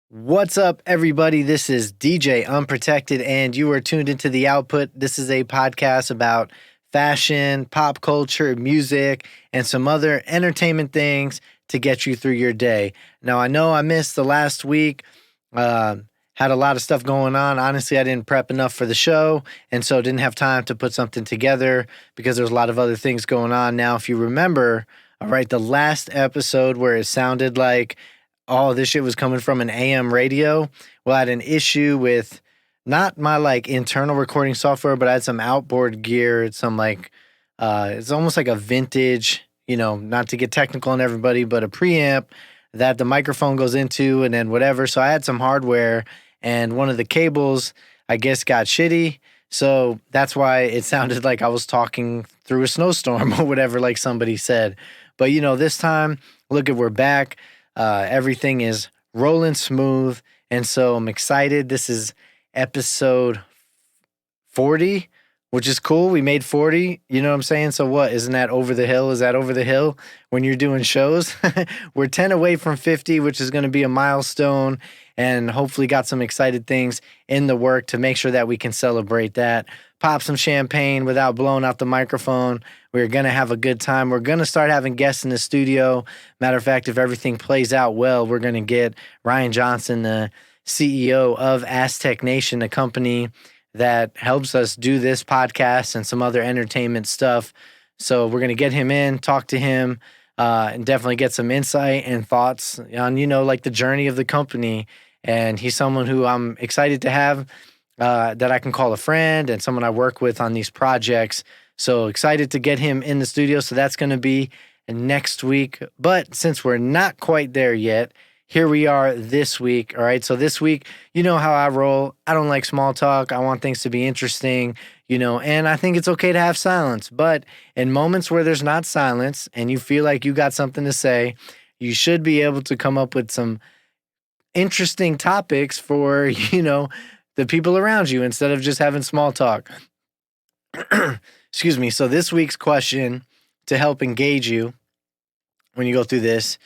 What's up, everybody? This is DJ Unprotected, and you are tuned into The Output. This is a podcast about fashion, pop culture, music, and some other entertainment things to get you through your day. Now, I know I missed the last week, had a lot of stuff going on. Honestly, I didn't prep enough for the show, and so didn't have time to put something together because there's a lot of other things going on. Now, if you remember, all right, the last episode where it sounded like all this shit was coming from an AM radio. Well, I had an issue with not my internal recording software, but I had some outboard gear. It's it's almost like a vintage, not to get technical on everybody, but a preamp that the microphone goes into and then whatever. So I had some hardware and one of the cables, I guess, got shitty. So that's why it sounded like I was talking through a snowstorm or whatever, like somebody said. But, this time, look we're back. Everything is rolling smooth, and so I'm excited. This is episode 40, which is cool. We made 40, you know what I'm saying? So what, isn't that over the hill? Is that over the hill when you're doing shows? We're 10 away from 50, which is going to be a milestone, and hopefully got some excited things in the work to make sure that we can celebrate that. Pop some champagne without blowing out the microphone. We're going to have a good time. We're going to start having guests in the studio. Matter of fact, if everything plays out well, we're going to get Ryan Johnson, the CEO of Aztec Nation, a company that helps us do this podcast and some other entertainment stuff. So we're going to get him in, talk to him, and definitely get some insight and thoughts on, the journey of the company. And he's someone who I'm excited to have that I can call a friend and someone I work with on these projects. So excited to get him in the studio. So that's going to be next week. But since we're not quite there yet, here we are this week. All right. So this week, you know how I roll. I don't like small talk. I want things to be interesting, and I think it's okay to have silence. But in moments where there's not silence and you feel like you got something to say, you should be able to come up with some interesting topics for, the people around you instead of just having small talk. Excuse me. So this week's question to help engage you when you go through this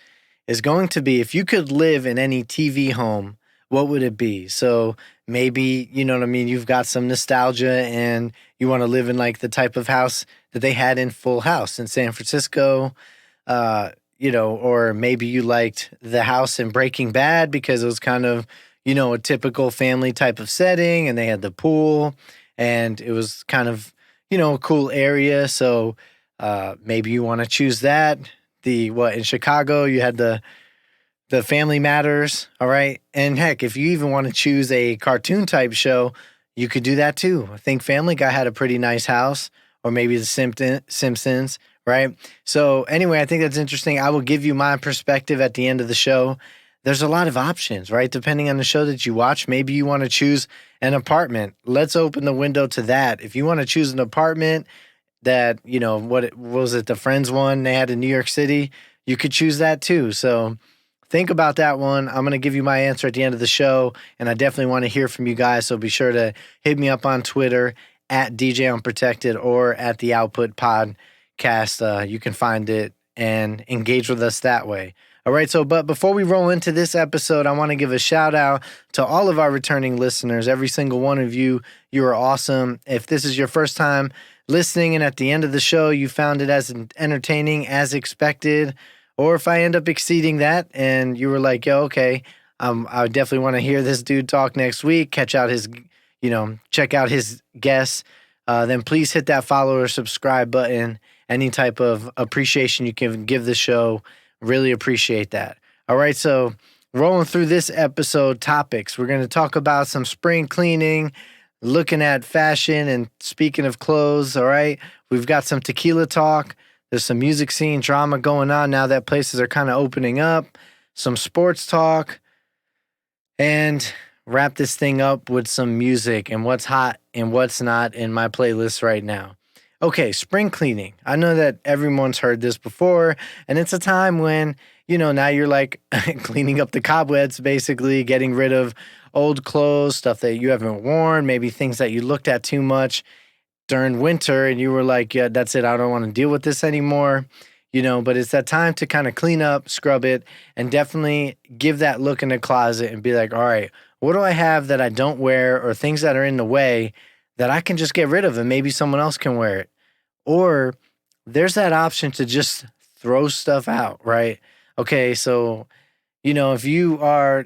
is going to be, if you could live in any TV home, what would it be? So maybe, you know what I mean, you've got some nostalgia and you want to live in the type of house that they had in Full House in San Francisco, or maybe you liked the house in Breaking Bad because it was kind of, a typical family type of setting, and they had the pool, and it was kind of, a cool area. So maybe you want to choose that. In Chicago, you had the Family Matters, all right? And heck, if you even want to choose a cartoon type show, you could do that too. I think Family Guy had a pretty nice house, or maybe the Simpsons, right? So anyway, I think that's interesting. I will give you my perspective at the end of the show. There's a lot of options, right? Depending on the show that you watch, maybe you want to choose an apartment. Let's open the window to that. If you want to choose an apartment that, what was it, the Friends one they had in New York City, you could choose that too. So think about that one. I'm going to give you my answer at the end of the show, and I definitely want to hear from you guys. So be sure to hit me up on Twitter at DJ Unprotected or at the Output Podcast. You can find it and engage with us that way. All right, but before we roll into this episode, I want to give a shout out to all of our returning listeners. Every single one of you, you are awesome. If this is your first time listening and at the end of the show you found it as entertaining as expected, or if I end up exceeding that and you were like, yo, okay, I definitely want to hear this dude talk next week, check out his guests, then please hit that follow or subscribe button. Any type of appreciation you can give the show, really appreciate that. All right, so rolling through this episode topics, we're going to talk about some spring cleaning, looking at fashion, and speaking of clothes, all right, we've got some tequila talk. There's some music scene drama going on now that places are kind of opening up, some sports talk, and wrap this thing up with some music and what's hot and what's not in my playlist right now. Okay, spring cleaning. I know that everyone's heard this before, and it's a time when, now you're cleaning up the cobwebs, basically getting rid of old clothes, stuff that you haven't worn, maybe things that you looked at too much during winter and you were like, yeah, that's it. I don't want to deal with this anymore. but it's that time to kind of clean up, scrub it, and definitely give that look in the closet and be like, all right, what do I have that I don't wear or things that are in the way that I can just get rid of and maybe someone else can wear it? Or there's that option to just throw stuff out, right? Okay, so, if you are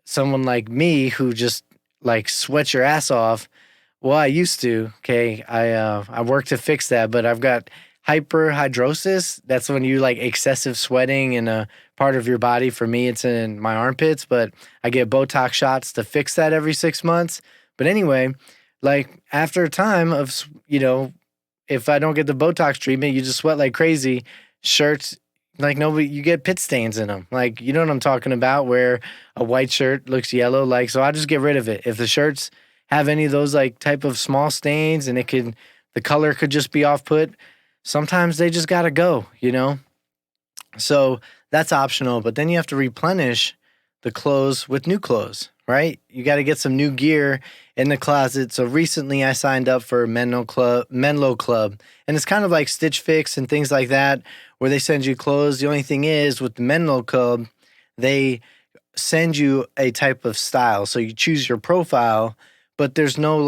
someone like me who just like sweats your ass off, well, I used to. Okay, I work to fix that, but I've got hyperhidrosis. That's when you like excessive sweating in a part of your body. For me, it's in my armpits, but I get Botox shots to fix that every 6 months. But anyway, like after a time of if I don't get the Botox treatment, you just sweat like crazy. Shirts, like nobody, you get pit stains in them. Like, you know what I'm talking about, where a white shirt looks yellow. Like, so I just get rid of it. If the shirts have any of those like type of small stains and the color could just be off put, sometimes they just got to go. So that's optional, but then you have to replenish the clothes with new clothes, right? You got to get some new gear in the closet. So recently I signed up for Menlo Club, and it's kind of like Stitch Fix and things like that, where they send you clothes. The only thing is with the Menlo Club, they send you a type of style. So you choose your profile, but there's no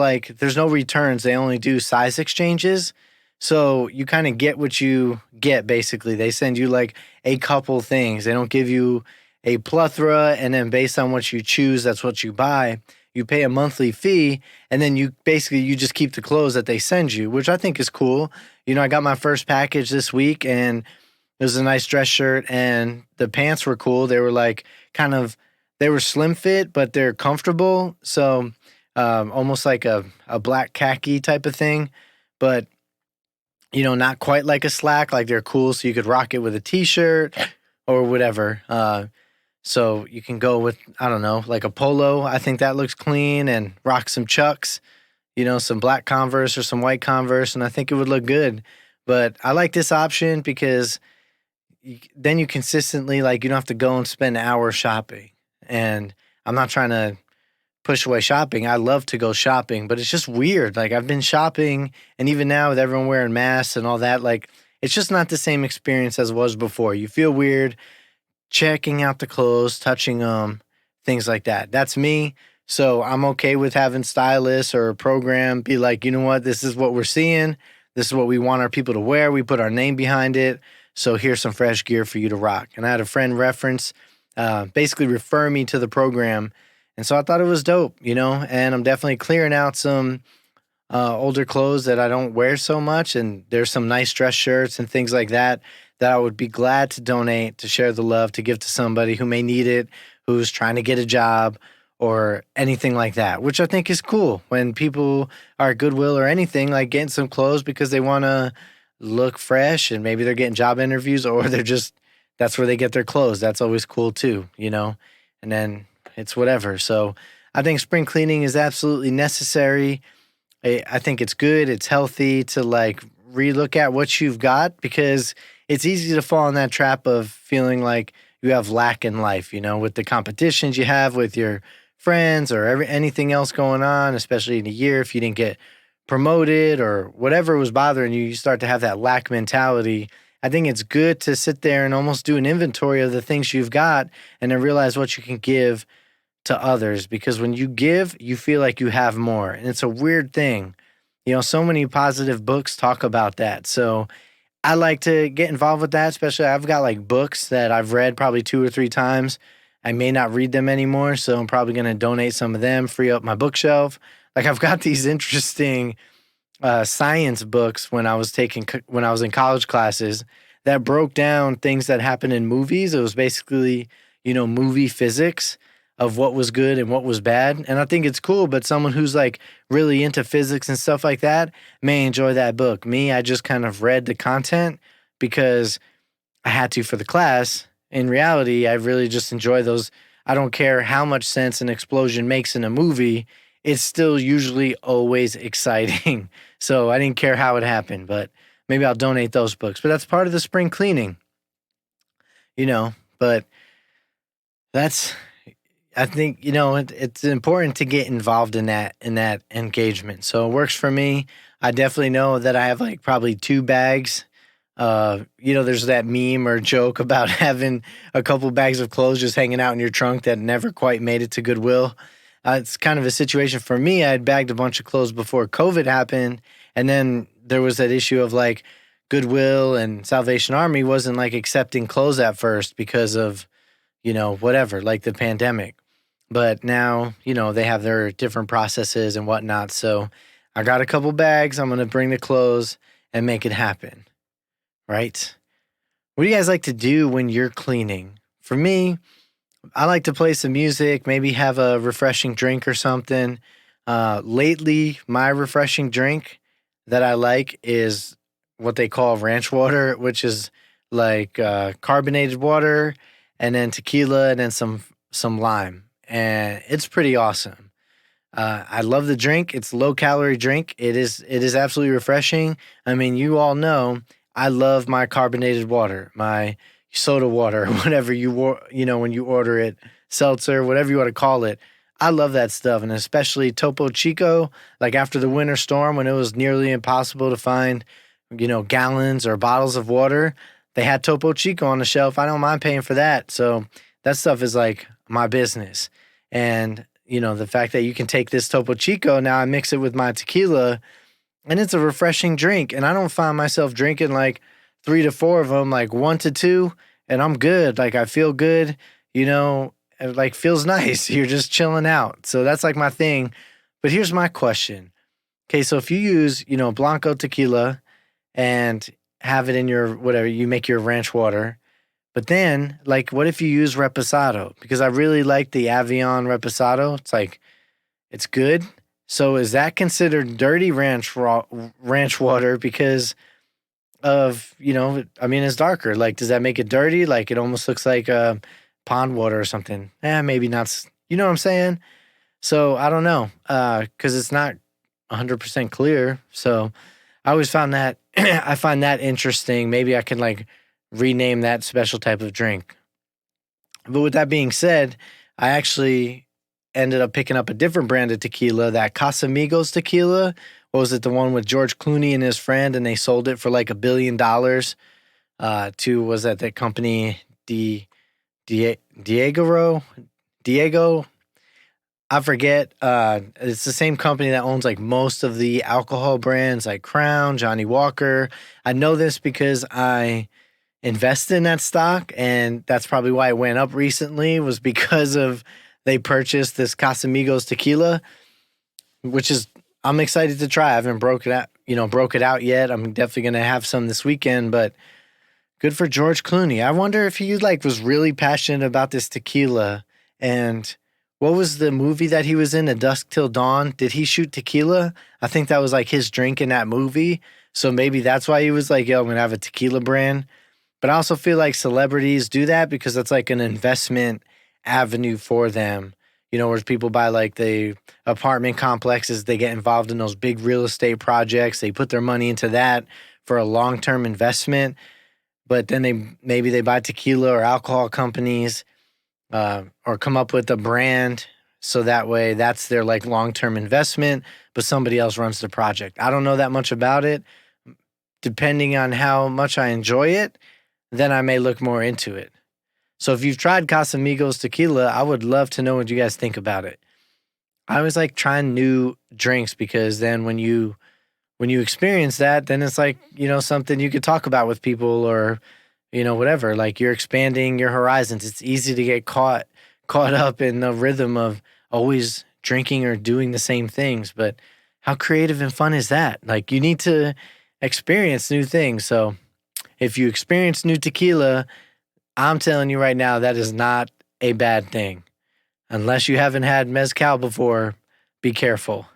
returns. They only do size exchanges. So you kind of get what you get, basically. They send you like a couple things. They don't give you a plethora, and then based on what you choose, that's what you buy. You pay a monthly fee, and then you just keep the clothes that they send you, which I think is cool. I got my first package this week, and it was a nice dress shirt, and the pants were cool. They were like they were slim fit, but they're comfortable. So almost like a black khaki type of thing, but not quite like a slack. Like they're cool, so you could rock it with a t-shirt or whatever. So you can go with, I don't know, like a polo. I think that looks clean, and rock some Chucks, some black Converse or some white Converse, and I think it would look good. But I like this option because then you consistently, like, you don't have to go and spend hours shopping. And I'm not trying to push away shopping. I love to go shopping, but it's just weird. Like, I've been shopping, and even now with everyone wearing masks and all that, like, it's just not the same experience as it was before. You feel weird checking out the clothes, touching them, things like that. That's me. So I'm okay with having stylists or a program be like, you know what, this is what we're seeing. This is what we want our people to wear. We put our name behind it. So here's some fresh gear for you to rock. And I had a friend basically refer me to the program. And so I thought it was dope, and I'm definitely clearing out some older clothes that I don't wear so much. And there's some nice dress shirts and things like that I would be glad to donate, to share the love, to give to somebody who may need it, who's trying to get a job or anything like that, which I think is cool when people are at Goodwill or anything, like getting some clothes because they want to look fresh, and maybe they're getting job interviews, or that's where they get their clothes. That's always cool too, and then it's whatever. So I think spring cleaning is absolutely necessary. I think it's good. It's healthy to like relook at what you've got, because it's easy to fall in that trap of feeling like you have lack in life, with the competitions you have with your friends or anything else going on, especially in a year. If you didn't get promoted or whatever was bothering you, you start to have that lack mentality. I think it's good to sit there and almost do an inventory of the things you've got, and then realize what you can give to others, because when you give, you feel like you have more. And it's a weird thing. So many positive books talk about that. So I like to get involved with that, especially I've got like books that I've read probably 2 or 3 times. I may not read them anymore, so I'm probably going to donate some of them, free up my bookshelf. Like, I've got these interesting science books when I was in college classes that broke down things that happen in movies. It was basically, movie physics of what was good and what was bad. And I think it's cool, but someone who's like really into physics and stuff like that may enjoy that book. Me, I just kind of read the content because I had to for the class. In reality, I really just enjoy those. I don't care how much sense an explosion makes in a movie. It's still usually always exciting. So I didn't care how it happened, but maybe I'll donate those books. But that's part of the spring cleaning, but I think, it's important to get involved in that engagement. So it works for me. I definitely know that I have like probably 2 bags There's that meme or joke about having a couple bags of clothes just hanging out in your trunk that never quite made it to Goodwill. It's kind of a situation for me. I had bagged a bunch of clothes before COVID happened, and then there was that issue of like Goodwill and Salvation Army wasn't like accepting clothes at first because of, whatever, like the pandemic. But now, they have their different processes and whatnot. So I got a couple bags. I'm going to bring the clothes and make it happen. Right? What do you guys like to do when you're cleaning? For me, I like to play some music, maybe have a refreshing drink or something. Lately, my refreshing drink that I like is what they call ranch water, which is like carbonated water and then tequila and then some lime. And it's pretty awesome. I love the drink. It's a low-calorie drink. It is absolutely refreshing. I mean, you all know I love my carbonated water, my soda water, whatever when you order it, seltzer, whatever you want to call it. I love that stuff, and especially Topo Chico, like after the winter storm when it was nearly impossible to find, gallons or bottles of water, they had Topo Chico on the shelf. I don't mind paying for that. So that stuff is like my business. And, the fact that you can take this Topo Chico, now I mix it with my tequila, and it's a refreshing drink. And I don't find myself drinking like 3 to 4 of them, like 1 to 2, and I'm good. Like I feel good, it like feels nice. You're just chilling out. So that's like my thing. But here's my question. Okay, so if you use, Blanco tequila and have it in your whatever, you make your ranch water. But then, like, what if you use Reposado? Because I really like the Avion Reposado. It's like, it's good. So is that considered dirty ranch water because of, it's darker. Like, does that make it dirty? Like, it almost looks like pond water or something. Maybe not. You know what I'm saying? So I don't know, because it's not 100% clear. So I always found that, I find that interesting. Maybe I can like rename that special type of drink. But with that being said, I actually ended up picking up a different brand of tequila, that Casamigos tequila. What was it? The one with George Clooney and his friend, and they sold it for like $1 billion to, was that the company Diego? I forget. It's the same company that owns like most of the alcohol brands like Crown, Johnny Walker. I know this because I invested in that stock, and that's probably why it went up recently, was because of they purchased this Casamigos tequila, which is I'm excited to try. I haven't broke it out yet. I'm definitely gonna have some this weekend, but good for George Clooney. I wonder if he like was really passionate about this tequila. And what was the movie that he was in, A Dusk Till Dawn? Did he shoot tequila? I think that was like his drink in that movie. So maybe that's why he was like, yo, I'm gonna have a tequila brand. But I also feel like celebrities do that because that's like an investment avenue for them. Where people buy like the apartment complexes, they get involved in those big real estate projects. They put their money into that for a long-term investment. But then maybe they buy tequila or alcohol companies or come up with a brand. So that way that's their like long-term investment, but somebody else runs the project. I don't know that much about it. Depending on how much I enjoy it, then I may look more into it. So if you've tried Casamigos tequila, I would love to know what you guys think about it. I always like trying new drinks because then when you experience that, then it's like, something you could talk about with people or, whatever. Like you're expanding your horizons. It's easy to get caught up in the rhythm of always drinking or doing the same things. But how creative and fun is that? Like you need to experience new things. So if you experience new tequila, I'm telling you right now, that is not a bad thing. Unless you haven't had mezcal before, be careful.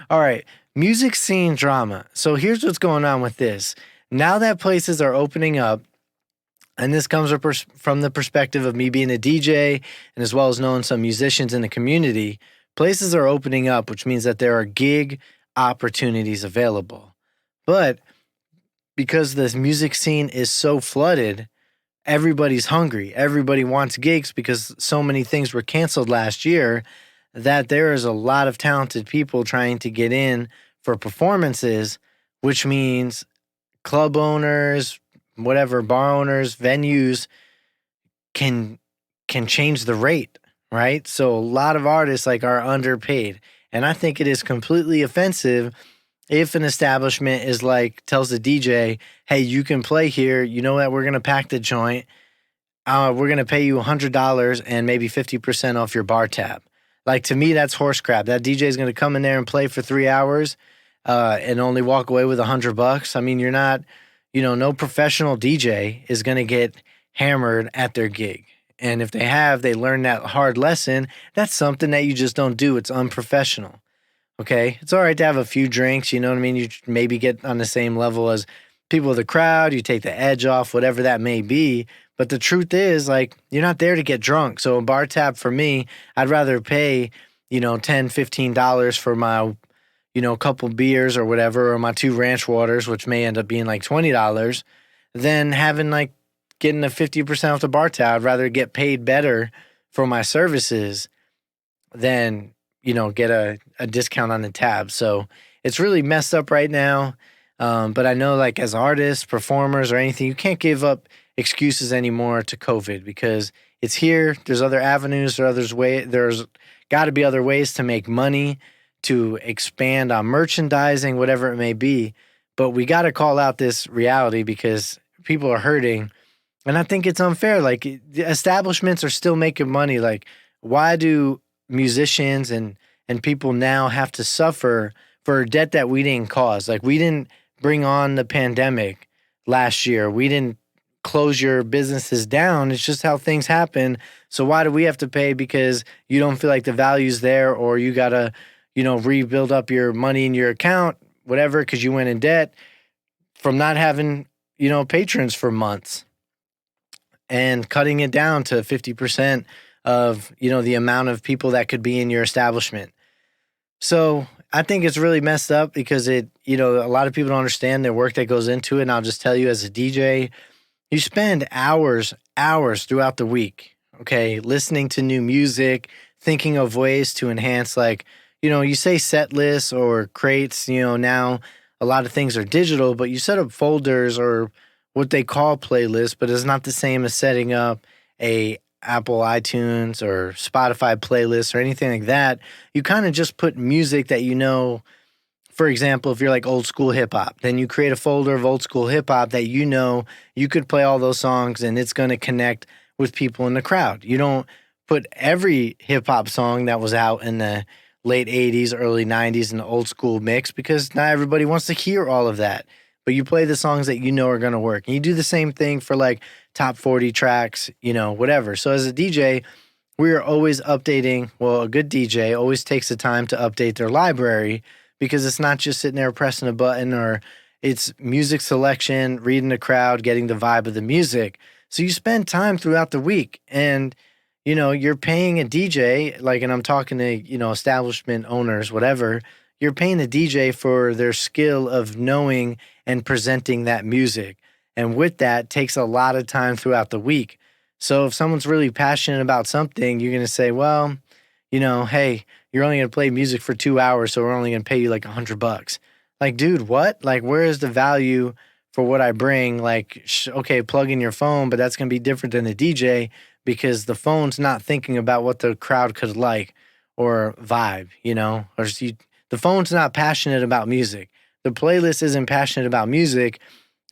All right, music scene drama. So here's what's going on with this. Now that places are opening up, and this comes from the perspective of me being a DJ and as well as knowing some musicians in the community, places are opening up, which means that there are gig opportunities available. But because this music scene is so flooded, everybody's hungry. Everybody wants gigs because so many things were canceled last year that there is a lot of talented people trying to get in for performances, which means club owners, whatever, bar owners, venues can change the rate, right? So a lot of artists like are underpaid. And I think it is completely offensive if an establishment is like tells the DJ, "Hey, you can play here. You know that we're gonna pack the joint. We're gonna pay you $100 and maybe 50% off your bar tab." Like to me, that's horse crap. That DJ is gonna come in there and play for 3 hours, and only walk away with $100. I mean, you're not, no professional DJ is gonna get hammered at their gig. And if they have, they learn that hard lesson. That's something that you just don't do. It's unprofessional. Okay. It's all right to have a few drinks. You know what I mean? You maybe get on the same level as people of the crowd. You take the edge off, whatever that may be. But the truth is, like, you're not there to get drunk. So a bar tab for me, I'd rather pay, $10, $15 for my, couple beers or whatever, or my 2 ranch waters, which may end up being like $20, than having like getting a 50% off the bar tab. I'd rather get paid better for my services than, get a discount on the tab. So it's really messed up right now. But I know, like, as artists, performers, or anything, you can't give up excuses anymore to COVID because it's here. There's other avenues. There's got to be other ways to make money, to expand on merchandising, whatever it may be. But we got to call out this reality because people are hurting. And I think it's unfair. Like, the establishments are still making money. Like, why do musicians and people now have to suffer for a debt that we didn't cause? Like, we didn't bring on the pandemic last year. We didn't close your businesses down. It's just how things happen. So why do we have to pay because you don't feel like the value's there, or you got to, rebuild up your money in your account, whatever, because you went in debt from not having, patrons for months, and cutting it down to 50% of, the amount of people that could be in your establishment. So I think it's really messed up because a lot of people don't understand the work that goes into it. And I'll just tell you, as a DJ, you spend hours throughout the week, okay, listening to new music, thinking of ways to enhance, like, you say set lists or crates, now a lot of things are digital, but you set up folders or what they call playlists, but it's not the same as setting up a Apple iTunes or Spotify playlist or anything like that. You kind of just put music that for example, if you're like old school hip hop, then you create a folder of old school hip hop that you could play all those songs and it's going to connect with people in the crowd. You don't put every hip hop song that was out in the late 80s, early 90s in the old school mix because not everybody wants to hear all of that. But you play the songs that are going to work. And you do the same thing for like top 40 tracks, whatever. So as a DJ, we are always updating. Well, a good DJ always takes the time to update their library because it's not just sitting there pressing a button, or it's music selection, reading the crowd, getting the vibe of the music. So you spend time throughout the week, and, you're paying a DJ, like, and I'm talking to, establishment owners, whatever, you're paying the DJ for their skill of knowing and presenting that music. And with that takes a lot of time throughout the week. So if someone's really passionate about something, you're going to say, well, hey, you're only going to play music for 2 hours, so we're only going to pay you like $100. Like, dude, what? Like, where is the value for what I bring? Like, okay, plug in your phone, but that's going to be different than the DJ because the phone's not thinking about what the crowd could like or vibe, or the phone's not passionate about music. The playlist isn't passionate about music.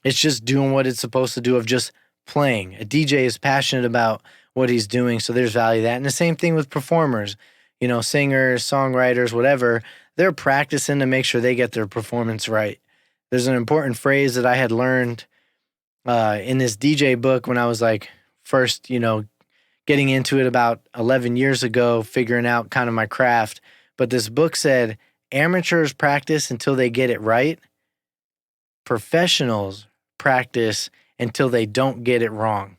It's just doing what it's supposed to do, of just playing. A DJ is passionate about what he's doing, so there's value to that. And the same thing with performers, singers, songwriters, whatever. They're practicing to make sure they get their performance right. There's an important phrase that I had learned in this DJ book when I was like first, getting into it about 11 years ago, figuring out kind of my craft. But this book said, amateurs practice until they get it right. Professionals practice until they don't get it wrong.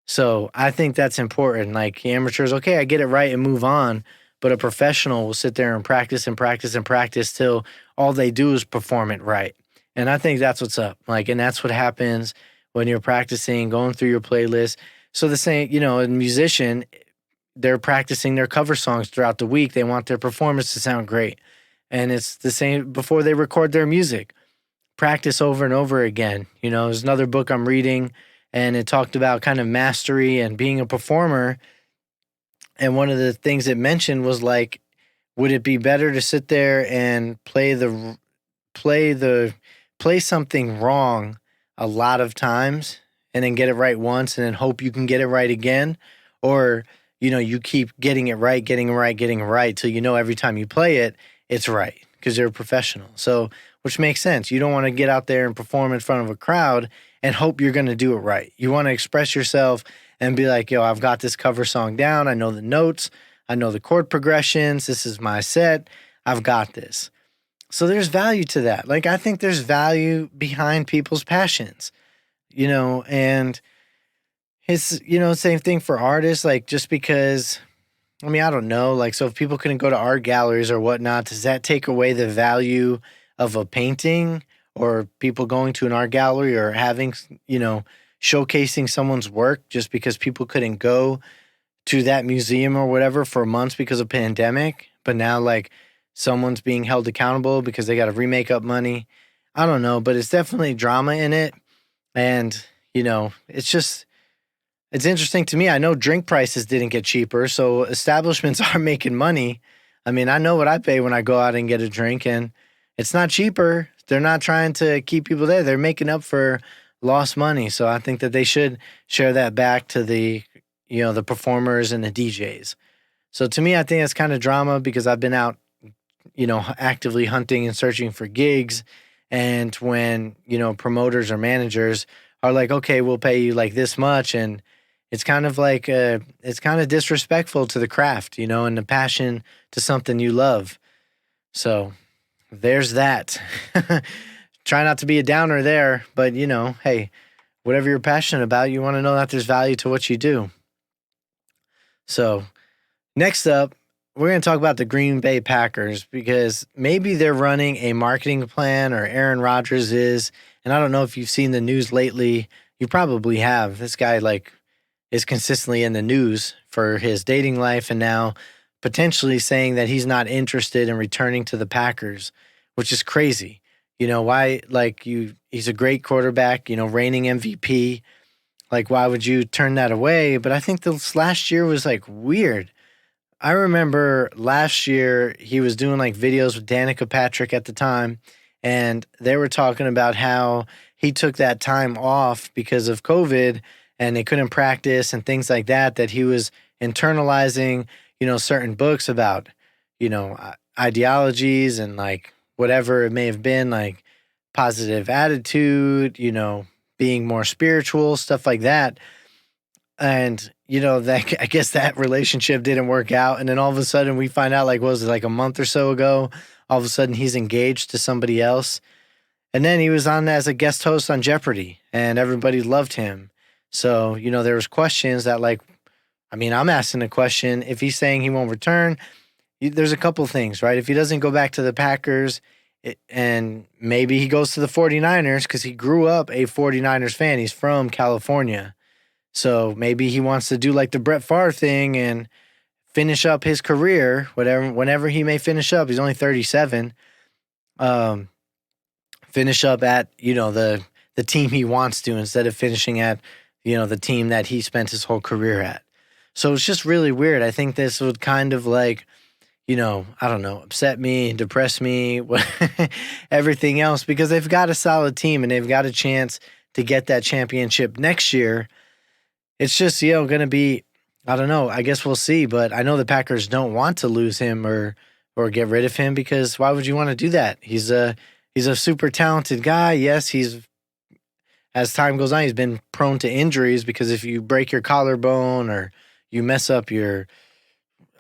So I think that's important. Like, amateurs, okay, I get it right and move on. But a professional will sit there and practice and practice and practice till all they do is perform it right. And I think that's what's up. Like, and that's what happens when you're practicing, going through your playlist. So the same, a musician, they're practicing their cover songs throughout the week. They want their performance to sound great. And it's the same before they record their music. practice over and over again. There's another book I'm reading, and it talked about kind of mastery and being a performer. And one of the things it mentioned was like, would it be better to sit there and play something wrong a lot of times and then get it right once and then hope you can get it right again? Or, you keep getting it right till every time you play it, it's right because you're a professional. So, which makes sense. You don't want to get out there and perform in front of a crowd and hope you're going to do it right. You want to express yourself and be like, yo, I've got this cover song down. I know the notes. I know the chord progressions. This is my set. I've got this. So there's value to that. Like, I think there's value behind people's passions, and it's, same thing for artists. Like, just because, I don't know. Like, so if people couldn't go to art galleries or whatnot, does that take away the value of a painting or people going to an art gallery or having, showcasing someone's work just because people couldn't go to that museum or whatever for months because of pandemic? But now, like, someone's being held accountable because they got to remake up money. I don't know, but it's definitely drama in it. And, it's interesting to me. I know drink prices didn't get cheaper, so establishments are making money. I know what I pay when I go out and get a drink, and it's not cheaper. They're not trying to keep people there. They're making up for lost money. So I think that they should share that back to the performers and the DJs. So to me, I think it's kind of drama because I've been out, actively hunting and searching for gigs. And when, promoters or managers are like, okay, we'll pay you like this much. And it's kind of like, it's kind of disrespectful to the craft, and the passion to something you love. So there's that. Try not to be a downer there, but hey, whatever you're passionate about, you want to know that there's value to what you do. So next up, we're going to talk about the Green Bay Packers because maybe they're running a marketing plan, or Aaron Rodgers is. And I don't know if you've seen the news lately. You probably have. This guy is consistently in the news for his dating life and now potentially saying that he's not interested in returning to the Packers, which is crazy. Why? He's a great quarterback, reigning MVP. Like, why would you turn that away? But I think this last year was weird. I remember last year he was doing videos with Danica Patrick at the time, and they were talking about how he took that time off because of COVID and they couldn't practice and things like that, that he was internalizing, certain books about, ideologies and whatever it may have been, positive attitude, being more spiritual, stuff like that. And, that I guess that relationship didn't work out. And then all of a sudden we find out, what was it, a month or so ago, all of a sudden he's engaged to somebody else. And then he was on as a guest host on Jeopardy and everybody loved him. So, there was questions that I'm asking a question. If he's saying he won't return, there's a couple things, right? If he doesn't go back to the Packers and maybe he goes to the 49ers because he grew up a 49ers fan. He's from California. So maybe he wants to do the Brett Favre thing and finish up his career, whenever he may finish up. He's only 37. Finish up at, the team he wants to instead of finishing at, the team that he spent his whole career at. So it's just really weird. I think this would kind of I don't know, upset me, depress me, everything else, because they've got a solid team and they've got a chance to get that championship next year. It's just, going to be, I don't know, I guess we'll see. But I know the Packers don't want to lose him or get rid of him because why would you want to do that? He's a super talented guy. Yes, as time goes on, he's been prone to injuries because if you break your collarbone or you mess up your,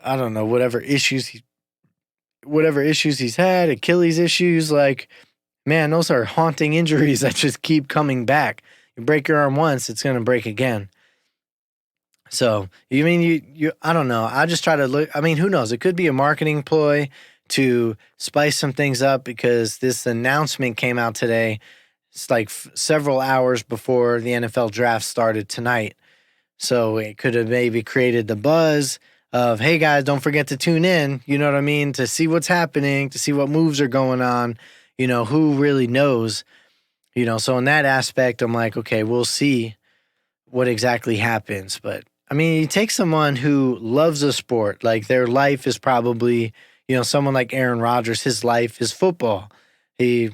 I don't know, whatever issues he's had, Achilles issues, man, those are haunting injuries that just keep coming back. You break your arm once, it's going to break again. So, you I don't know. I just try to look. Who knows? It could be a marketing ploy to spice some things up because this announcement came out today. It's several hours before the NFL draft started tonight. So it could have maybe created the buzz of, hey guys, don't forget to tune in, to see what's happening, to see what moves are going on, who really knows. So in that aspect, I'm like, okay, we'll see what exactly happens. But I mean, you take someone who loves a sport, like their life is probably, someone like Aaron Rodgers, his life is football. He,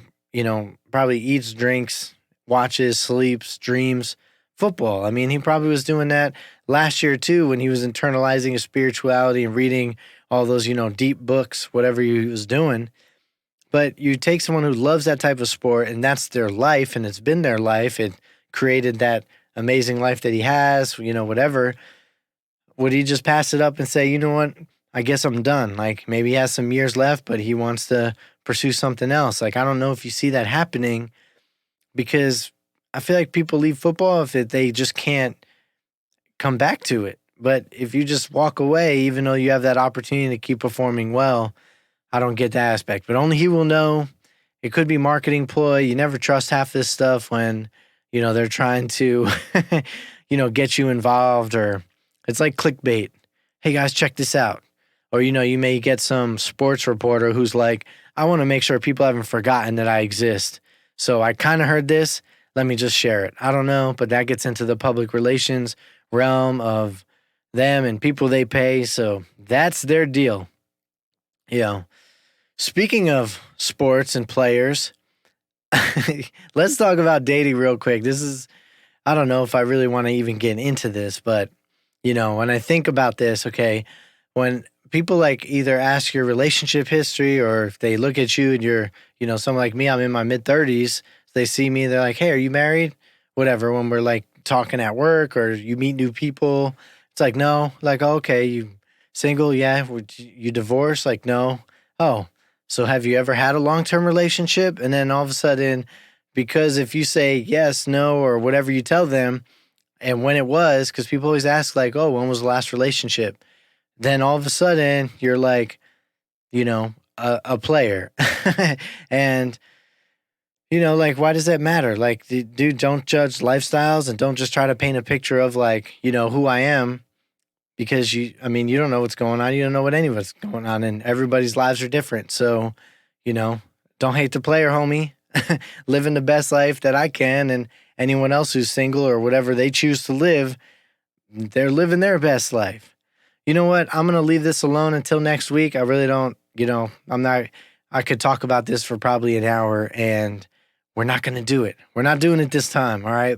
probably eats, drinks, watches, sleeps, dreams football. I mean, he probably was doing that last year too when he was internalizing his spirituality and reading all those, deep books, whatever he was doing. But you take someone who loves that type of sport and that's their life and it's been their life. It created that amazing life that he has, whatever. Would he just pass it up and say, you know what? I guess I'm done. Like maybe he has some years left, but he wants to pursue something else. Like I don't know if you see that happening because I feel like people leave football if they just can't come back to it. But if you just walk away, even though you have that opportunity to keep performing well, I don't get that aspect. But only he will know. It could be marketing ploy. You never trust half this stuff when, they're trying to, get you involved or it's like clickbait. Hey guys, check this out. Or, you may get some sports reporter who's like, I want to make sure people haven't forgotten that I exist. So I kind of heard this. Let me just share it. I don't know, but that gets into the public relations realm of them and people they pay. So that's their deal. Speaking of sports and players, let's talk about dating real quick. I don't know if I really want to even get into this, but, when I think about this, okay, when people like either ask your relationship history or if they look at you and you're, someone like me, I'm in my mid-30s, they see me, they're like, hey, are you married? Whatever, when we're like talking at work or you meet new people, it's like, no, like, oh, okay, you single? Yeah. Would you divorced? Like, no. Oh, so have you ever had a long-term relationship? And then all of a sudden, because if you say yes, no, or whatever you tell them, and when it was, because people always ask like, oh, when was the last relationship? Then all of a sudden you're like, a player. And, like, why does that matter? Like, dude, don't judge lifestyles and don't just try to paint a picture of like, who I am because you don't know what's going on. You don't know what anyone's going on and everybody's lives are different. So, you know, don't hate the player, homie. Living the best life that I can. And anyone else who's single or whatever they choose to live, they're living their best life. You know what? I'm going to leave this alone until next week. I really don't, I could talk about this for probably an hour and we're not going to do it. We're not doing it this time. All right.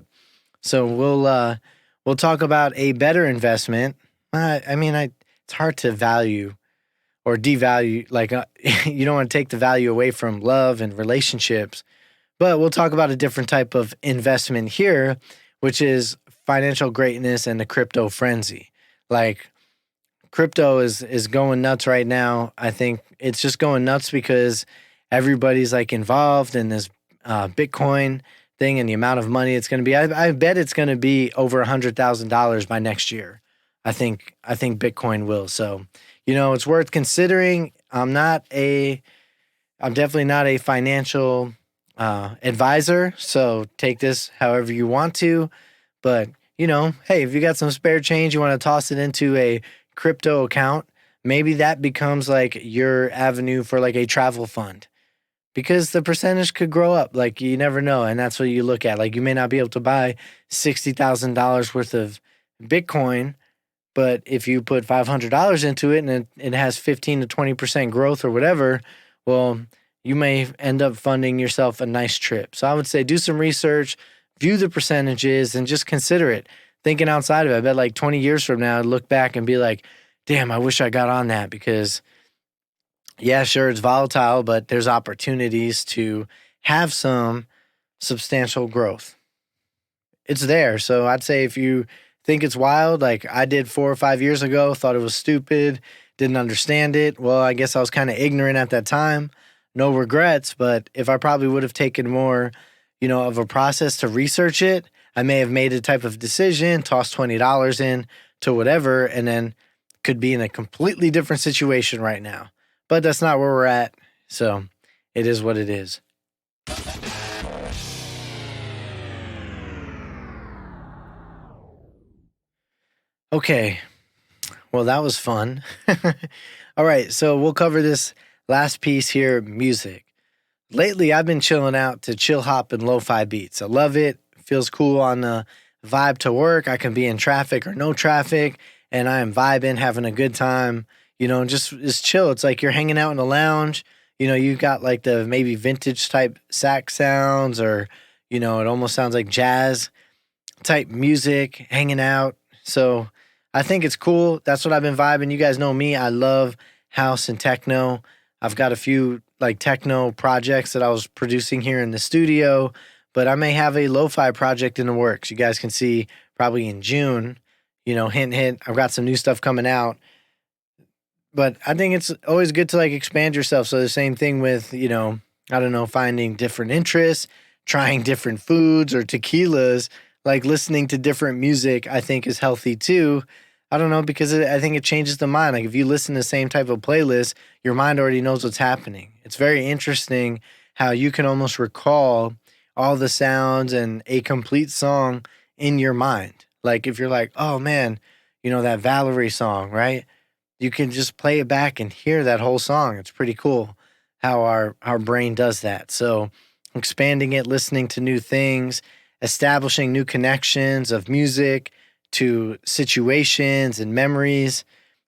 So we'll talk about a better investment. It's hard to value or devalue. Like you don't want to take the value away from love and relationships, but we'll talk about a different type of investment here, which is financial greatness and the crypto frenzy. Like crypto is going nuts right now. I think it's just going nuts because everybody's like involved in this Bitcoin thing and the amount of money it's going to be. I bet it's going to be over $100,000 by next year. I think Bitcoin will. So, it's worth considering. I'm definitely not a financial advisor. So take this however you want to. But, hey, if you got some spare change, you want to toss it into a crypto account, maybe that becomes like your avenue for like a travel fund because the percentage could grow up. Like you never know. And that's what you look at. Like you may not be able to buy $60,000 worth of Bitcoin, but if you put $500 into it and it has 15 to 20% growth or whatever, well, you may end up funding yourself a nice trip. So I would say do some research, view the percentages, and just consider it. Thinking outside of it, I bet like 20 years from now, I'd look back and be like, damn, I wish I got on that because, yeah, sure, it's volatile, but there's opportunities to have some substantial growth. It's there. So I'd say if you think it's wild, like I did 4 or 5 years ago, thought it was stupid, didn't understand it. Well, I guess I was kind of ignorant at that time. No regrets, but if I probably would have taken more, of a process to research it, I may have made a type of decision, tossed $20 in to whatever, and then could be in a completely different situation right now. But that's not where we're at. So it is what it is. Okay. Well, that was fun. All right. So we'll cover this last piece here, music. lately I've been chilling out to chill hop and lo-fi beats. I love it. Feels cool on the vibe to work. I can be in traffic or no traffic, and I am vibing, having a good time. Just it's chill. It's like you're hanging out in a lounge. You've got like the maybe vintage type sax sounds, or it almost sounds like jazz type music, hanging out. So I think it's cool. That's what I've been vibing. You guys know me. I love house and techno. I've got a few like techno projects that I was producing here in the studio, but I may have a lo-fi project in the works. You guys can see probably in June, hint, hint. I've got some new stuff coming out, but I think it's always good to like expand yourself. So the same thing with, I don't know, finding different interests, trying different foods or tequilas, like listening to different music, I think is healthy too. I don't know, because I think it changes the mind. Like if you listen to the same type of playlist, your mind already knows what's happening. It's very interesting how you can almost recall all the sounds and a complete song in your mind. Like if you're like, oh man, that Valerie song, right? You can just play it back and hear that whole song. It's pretty cool how our brain does that. So expanding it, listening to new things, establishing new connections of music to situations and memories.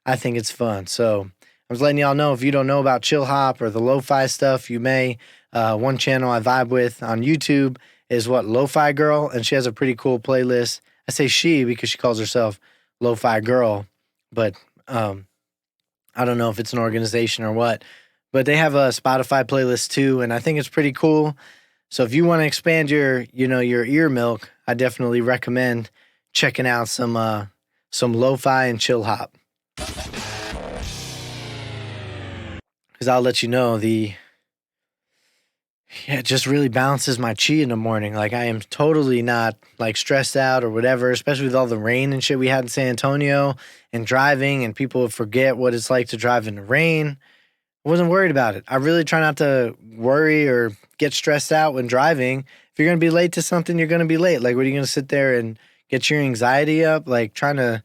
I think it's fun. So I was letting y'all know, if you don't know about chill hop or the lo-fi stuff, you may. One channel I vibe with on YouTube is Lo-Fi Girl, and she has a pretty cool playlist. I say she because she calls herself Lo-Fi Girl, but I don't know if it's an organization or what. But they have a Spotify playlist too, and I think it's pretty cool. So if you want to expand your ear milk, I definitely recommend checking out some lo-fi and chill hop. Because I'll let you know, it just really balances my chi in the morning. Like I am totally not like stressed out or whatever, especially with all the rain and shit we had in San Antonio and driving, and people would forget what it's like to drive in the rain. I wasn't worried about it. I really try not to worry or get stressed out when driving. If you're going to be late to something, you're going to be late. Like, what are you going to sit there and get your anxiety up? Like, trying to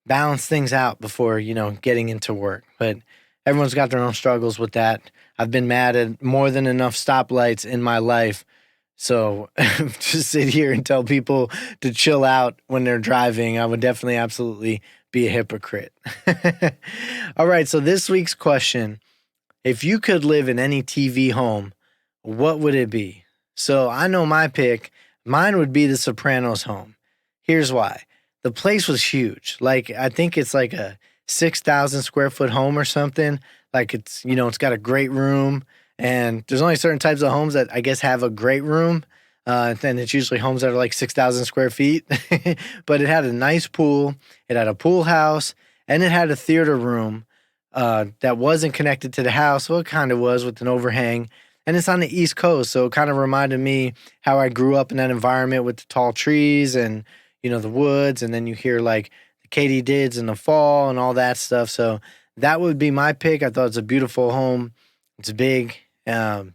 balance things out before, getting into work. But everyone's got their own struggles with that. I've been mad at more than enough stoplights in my life. So to sit here and tell people to chill out when they're driving, I would definitely absolutely be a hypocrite. All right, so this week's question: if you could live in any TV home, what would it be? So I know my pick. Mine would be the Sopranos home. Here's why. The place was huge. Like, I think it's like a 6,000 square foot home or something. Like it's, it's got a great room, and there's only certain types of homes that I guess have a great room. And it's usually homes that are like 6,000 square feet, but it had a nice pool. It had a pool house, and it had a theater room that wasn't connected to the house. Well, it kind of was, with an overhang, and it's on the East Coast. So it kind of reminded me how I grew up in that environment with the tall trees and, the woods. And then you hear like the katydids in the fall and all that stuff. So that would be my pick. I thought it's a beautiful home. It's big. That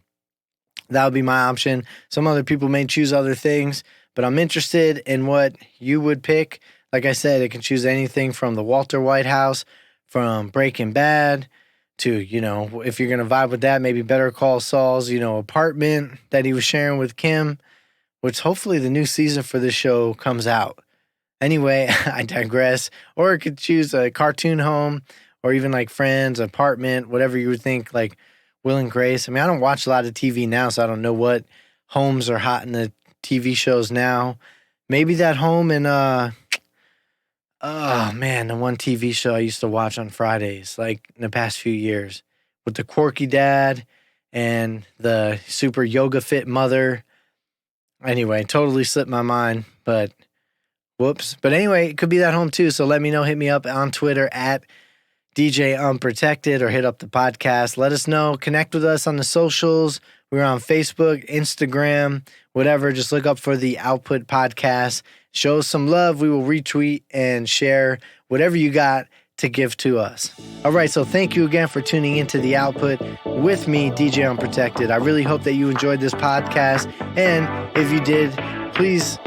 would be my option. Some other people may choose other things, but I'm interested in what you would pick. Like I said, it can choose anything from the Walter White house, from Breaking Bad, to, if you're going to vibe with that, maybe Better Call Saul's, apartment that he was sharing with Kim, which hopefully the new season for this show comes out. Anyway, I digress. Or it could choose a cartoon home, or even like Friends, apartment, whatever you would think, like Will and Grace. I mean, I don't watch a lot of TV now, so I don't know what homes are hot in the TV shows now. Maybe that home in, oh man, the one TV show I used to watch on Fridays, like in the past few years, with the quirky dad and the super yoga fit mother. Anyway, totally slipped my mind, but whoops. But anyway, it could be that home too. So let me know. Hit me up on Twitter at DJ Unprotected, or hit up the podcast. Let us know. Connect with us on the socials. We're on Facebook, Instagram, whatever. Just look up for the Output Podcast. Show us some love. We will retweet and share whatever you got to give to us. All right, so thank you again for tuning into the Output with me, DJ Unprotected. I really hope that you enjoyed this podcast. And if you did, please,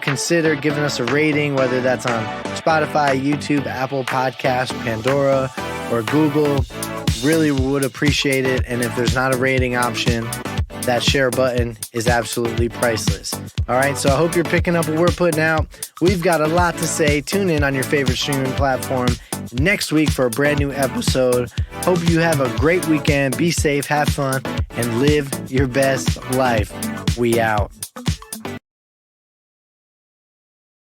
consider giving us a rating, whether that's on Spotify, YouTube, Apple Podcasts, Pandora, or Google. Really would appreciate it. And if there's not a rating option, that share button is absolutely priceless. All right, so I hope you're picking up what we're putting out. We've got a lot to say. Tune in on your favorite streaming platform next week for a brand new episode. Hope you have a great weekend. Be safe, have fun, and live your best life. We out.